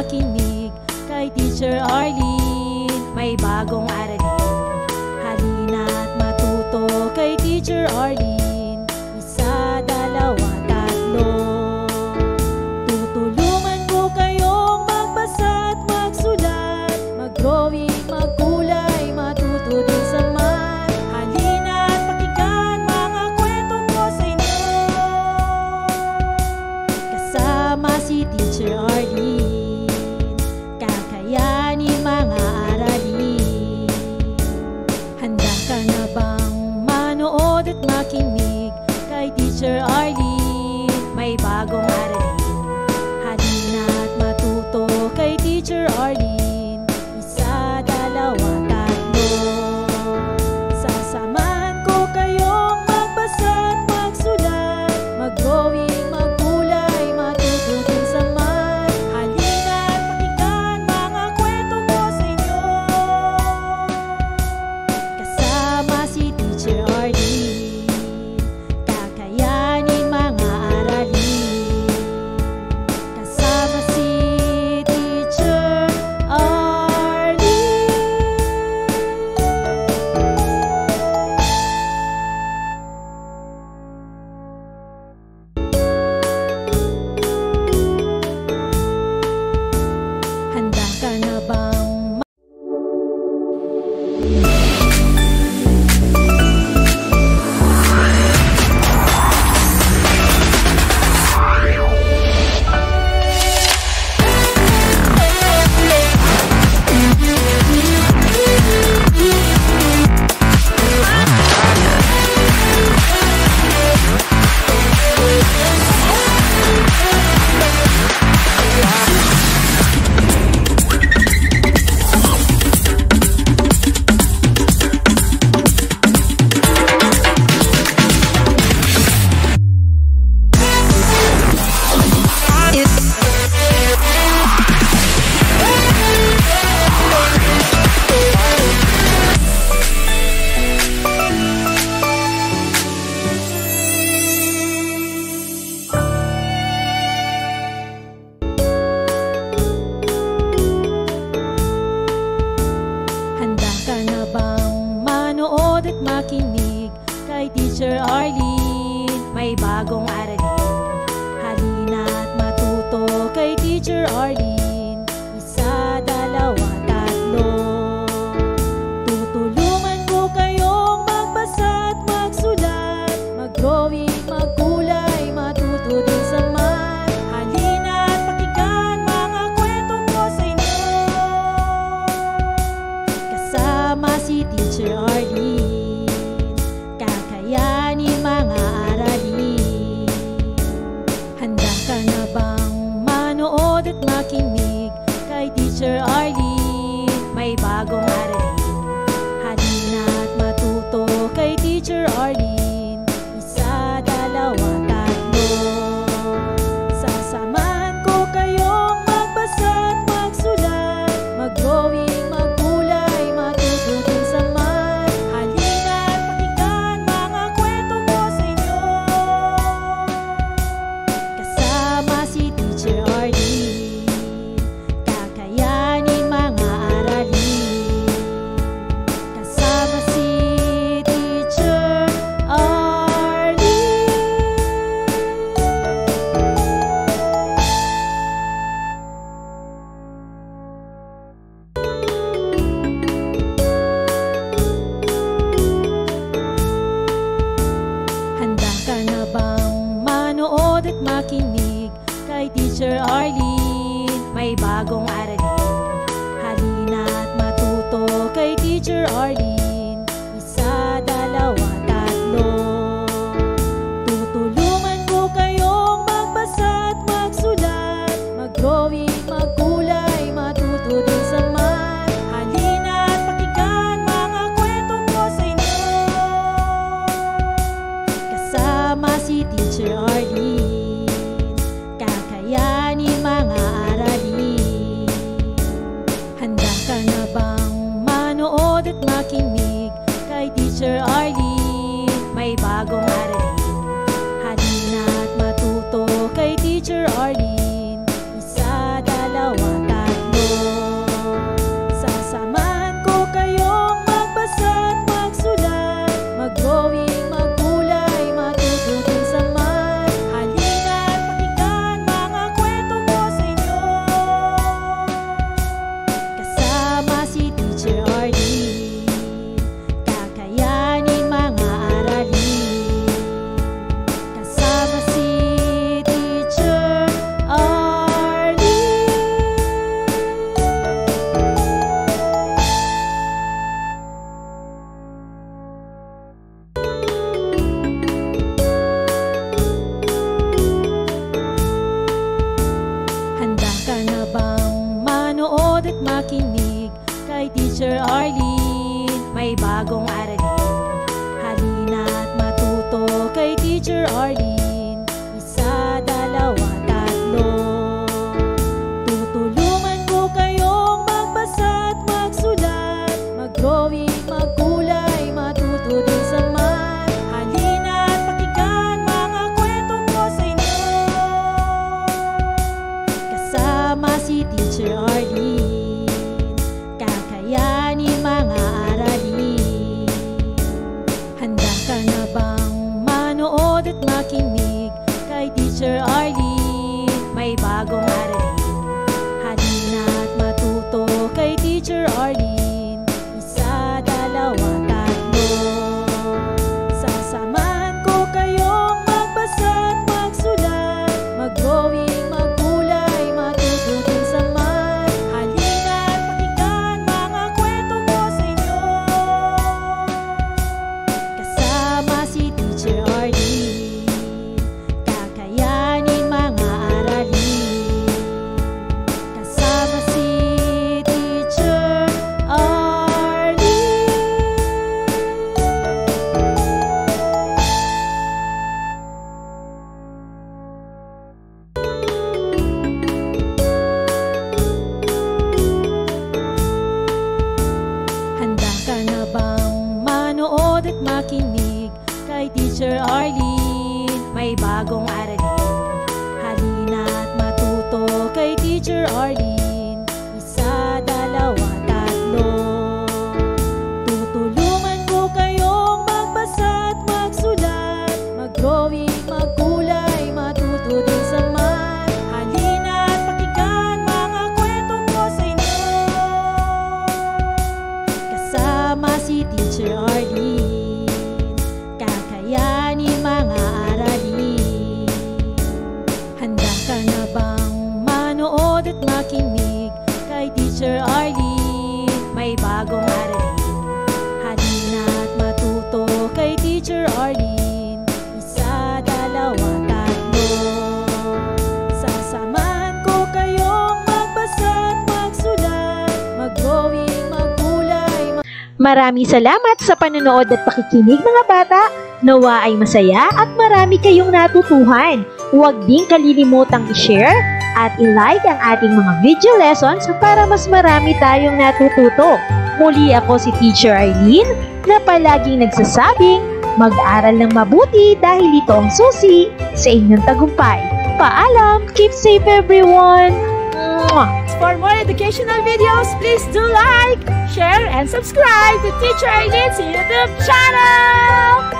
makinig kay Teacher Arlene. May bagong aralin, halina't matuto kay Teacher Arlene. Isa, dalawa, tatlo. Tutulungan ko kayong magbasa at magsulat, mag-drawing, magkulay, matuto din sa math. Halina't pakinggan mga kwento ko sa inyo, kasama si Teacher Arlene. Kakayanin mga aralin. Handa ka na bang manood at makinig kay Teacher Arlene? May bagong aralin, halina't matuto kay Teacher Arlene. Isa, dalawa, tatlo. Sasamahan ko kayong magbasa at magsulat, mag-drawing, magkulay, matuto din sa math. Halina't pakinggan mga kwento ko sa inyo, kasama si Teacher Arlene. Kakayanin mga aralin, kasama si Teacher Arlene. Handa ka na bang manood at makinig kay Teacher Arlene? May bagong aralin, halina't matuto kay Teacher Arlene. Isa, dalawa, tatlo. Tutulungan ko kayong magbasa at magsulat, mag-drawing, magkulay, matuto din sa math. Halina't pakinggan mga kwento ko sa inyo, kasama si Teacher Arlene. Kakayanin mga aralin. Handa ka na bang manood at makinig kay Teacher Arlene? May bagong aralin, halina't matuto kay Teacher Arlene. Isa, dalawa, tatlo. Sasamahan ko kayong magbasa at magsulat, mag-drawing, magkulay, matuto din sa math. Halina't pakinggan mga kwento ko sa inyo, kasama si Teacher Arlene. Kakayanin mga aralin, kasama si Teacher Arlene. Handa ka na bang manood at makinig kay Teacher Arlene? May bagong aralin, halina't matuto kay Teacher Arlene. Isa, dalawa, tatlo. Tutulungan ko kayong magbasa at magsulat, mag-drawing, magkulay, matuto din sa math. Halina't pakinggan mga kwento ko sa inyo, kasama si Teacher Arlene. Kakayanin mga aralin. Handa ka na bang manood at makinig kay Teacher Arlene? May bagong aralin, halina't matuto kay Teacher Arlene. Isa, dalawa, tatlo. Teacher Arlene. Isa, dalawa, tatlo. Tutulungan ko kayong magbasa at magsulat, mag-drawing, magkulay, matuto din sa math. Halina at pakinggan mga kwento ko sa inyo. Kasama si Teacher Arlene, kakayanin mga aralin. Handa ka na bang manood at makinig kay Teacher Arlene? May bagong aralin. Halina at matuto kay Teacher Arlene. Isa, dalawa, tatlo. Sasamahan ko kayong magbasa at magsulat, mag-drawing, magkulay, matuto din sa math. Halina at pakinggan mga kwento ko sa inyo. Kasama si Teacher Arlene, kakayanin mga aralin. Kasama si Teacher Arlene. Handa ka na bang manood at makinig kay Teacher Arlene? May bagong aralin. Halina at matuto kay Teacher Arlene. Isa, dalawa, tatlo. Tutulungan ko kayong magbasa at magsulat, mag-drawing, magkulay, matuto din sa math. Halina at pakinggan mga kwento ko sa inyo. Kasama si Teacher Arlene, kakayanin mga aralin. Handa ka na bang manood at makinig kay Teacher Arlene? May bagong aralin. Halina at matuto kay Teacher Arlene. Isa, dalawa, tatlo. Sasamahan ko kayong magbasa at magsulat, mag-drawing, magkulay. Maraming salamat sa panonood at pakikinig mga bata. Nawa ay masaya at marami kayong natutuhan. Huwag ding kalilimutang i-share at i-like ang ating mga video lessons para mas marami tayong natututo. Muli ako si Teacher Arlene na palaging nagsasabing mag-aral ng mabuti dahil ito ang susi sa inyong tagumpay. Paalam! Keep safe everyone! Mwah! For more educational videos, please do like, share, and subscribe to Teacher Arlene's YouTube channel!